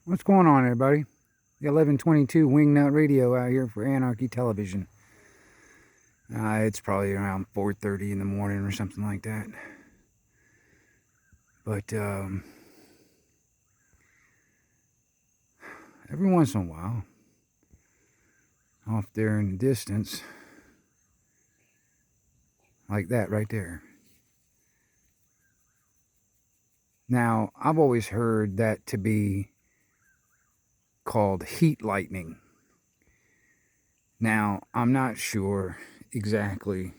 What's going on, everybody? The 1122 Wingnut Radio out here for Anarchy Television. It's probably around 4:30 in the morning or something like that. But every once in a while, off there in the distance, like that right there. Now, I've always heard that to be called heat lightning. Now, I'm not sure exactly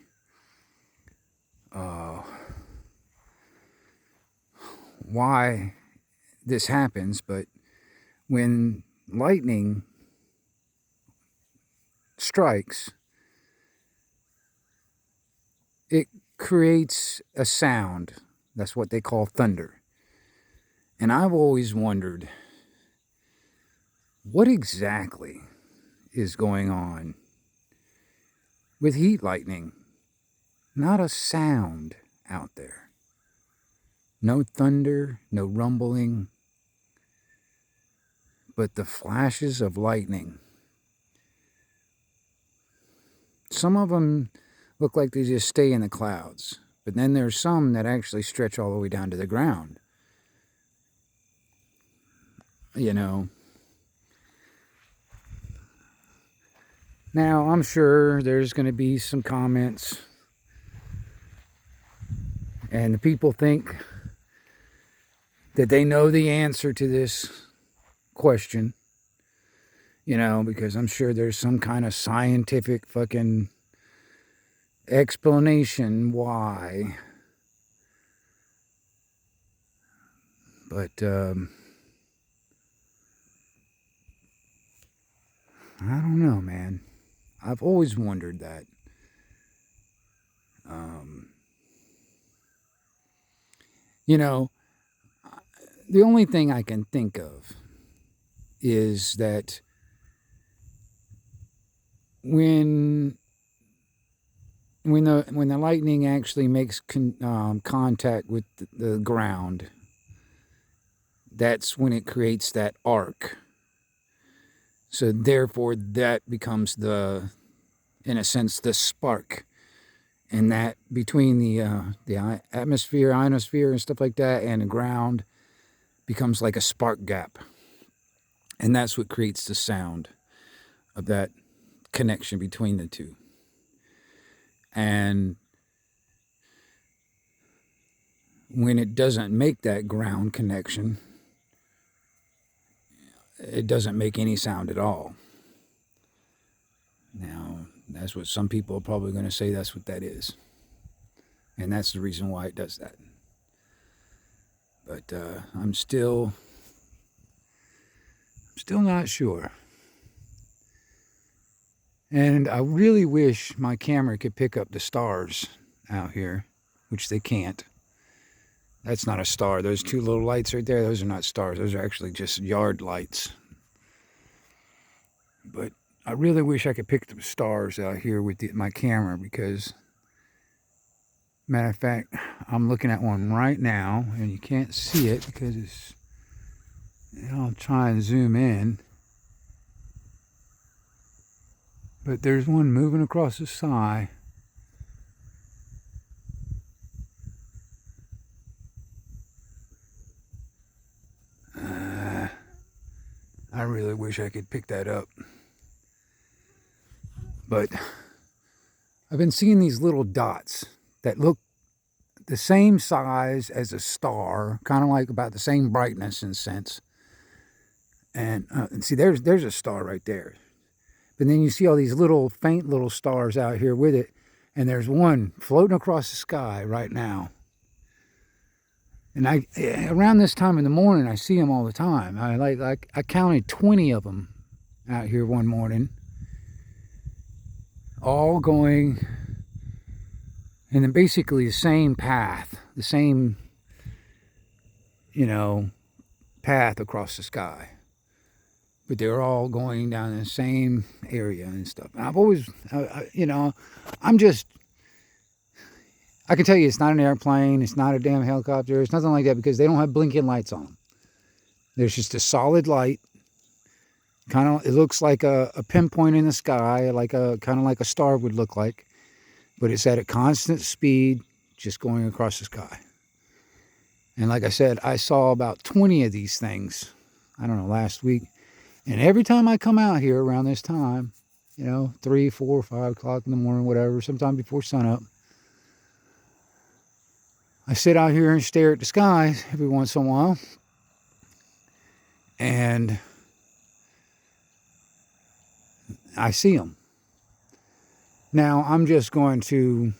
why this happens, but when lightning strikes, it creates a sound. That's what they call thunder. And I've always wondered, what exactly is going on with heat lightning? Not a sound out there. No thunder, no rumbling, but the flashes of lightning. Some of them look like they just stay in the clouds, but then there's some that actually stretch all the way down to the ground. You know. Now, I'm sure there's going to be some comments, and the people think that they know the answer to this question, because I'm sure there's some kind of scientific fucking explanation why. But I don't know, man. I've always wondered that. The only thing I can think of is that when the lightning actually makes contact with the ground, that's when it creates that arc. So therefore, that becomes in a sense, the spark, and that between the atmosphere, ionosphere, and stuff like that, and the ground becomes like a spark gap, and that's what creates the sound of that connection between the two. And when it doesn't make that ground connection, it doesn't make any sound at all. Now, that's what some people are probably going to say that's what that is. And that's the reason why it does that. But I'm still not sure. And I really wish my camera could pick up the stars out here, which they can't. That's not a star. Those two little lights right there, those are not stars. Those are actually just yard lights. But I really wish I could pick the stars out here with my camera, because, matter of fact, I'm looking at one right now, and you can't see it because it's... I'll try and zoom in. But there's one moving across the sky. I really wish I could pick that up. But I've been seeing these little dots that look the same size as a star, kind of like about the same brightness in a sense. And see, there's a star right there. But then you see all these little, faint little stars out here with it. And there's one floating across the sky right now. And around this time in the morning, I see them all the time. I counted 20 of them out here one morning, all going in basically the same path, the same, path across the sky. But they're all going down the same area and stuff. And I've always, I can tell you it's not an airplane, it's not a damn helicopter, it's nothing like that, because they don't have blinking lights on them. There's just a solid light. It looks like a pinpoint in the sky, kind of like a star would look like, but it's at a constant speed, just going across the sky. And like I said, I saw about 20 of these things, I don't know, last week. And every time I come out here around this time, 3, 4, 5 o'clock in the morning, whatever, sometime before sunup, I sit out here and stare at the sky every once in a while. And I see them. Now, I'm just going to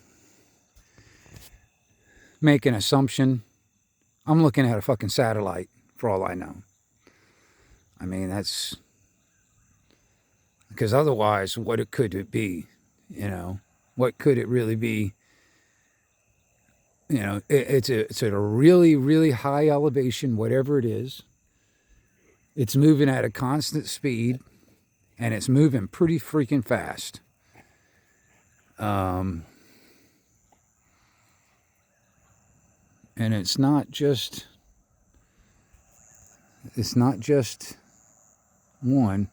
make an assumption. I'm looking at a fucking satellite, for all I know. I mean, that's... Because otherwise, could it be? What could it really be? It's at a really, really high elevation, whatever it is. It's moving at a constant speed, and it's moving pretty freaking fast. And it's not just one.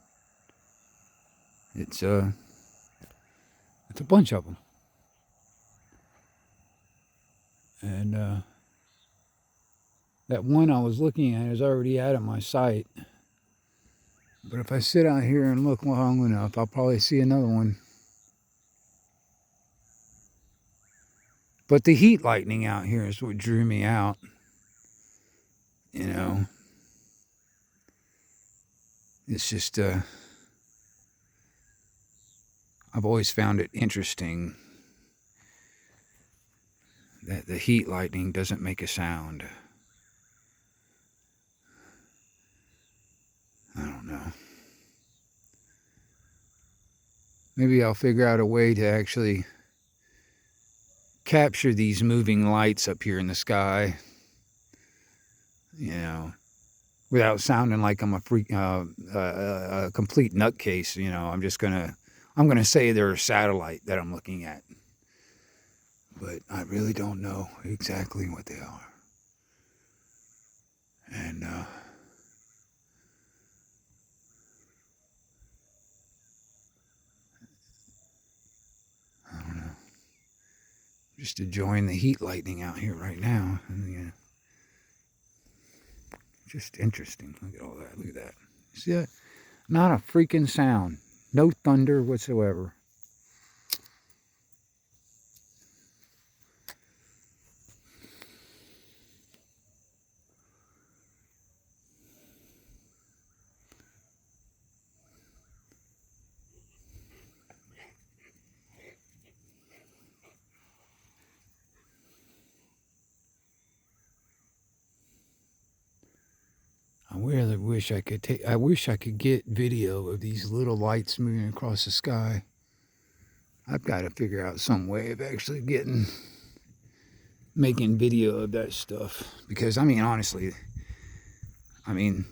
It's a bunch of them. And that one I was looking at is already out of my sight. But if I sit out here and look long enough, I'll probably see another one. But the heat lightning out here is what drew me out. It's just, I've always found it interesting that the heat lightning doesn't make a sound. I don't know. Maybe I'll figure out a way to actually capture these moving lights up here in the sky, without sounding like I'm a complete nutcase. I'm gonna say they're a satellite that I'm looking at, but I really don't know exactly what they are. And I don't know. Just enjoying the heat lightning out here right now. And, just interesting. Look at all that. Look at that. See that? Not a freaking sound. No thunder whatsoever. I really wish I could get video of these little lights moving across the sky. I've got to figure out some way of actually making video of that stuff. Because, honestly, I don't know.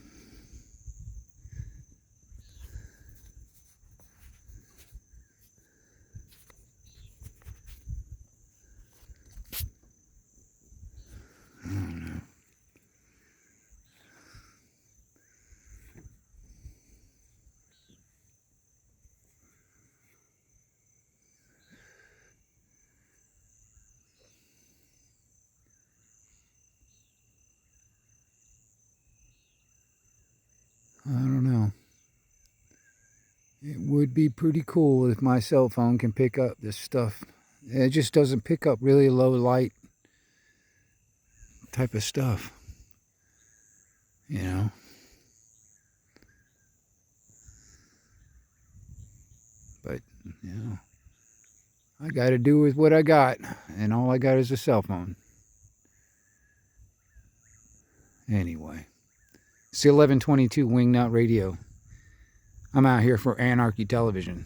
I don't know. It would be pretty cool if my cell phone can pick up this stuff. It just doesn't pick up really low light type of stuff. But, I got to do with what I got. And all I got is a cell phone. Anyway. It's 1122 Wingnut Radio. I'm out here for Anarchy Television.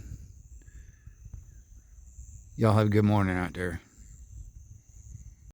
Y'all have a good morning out there.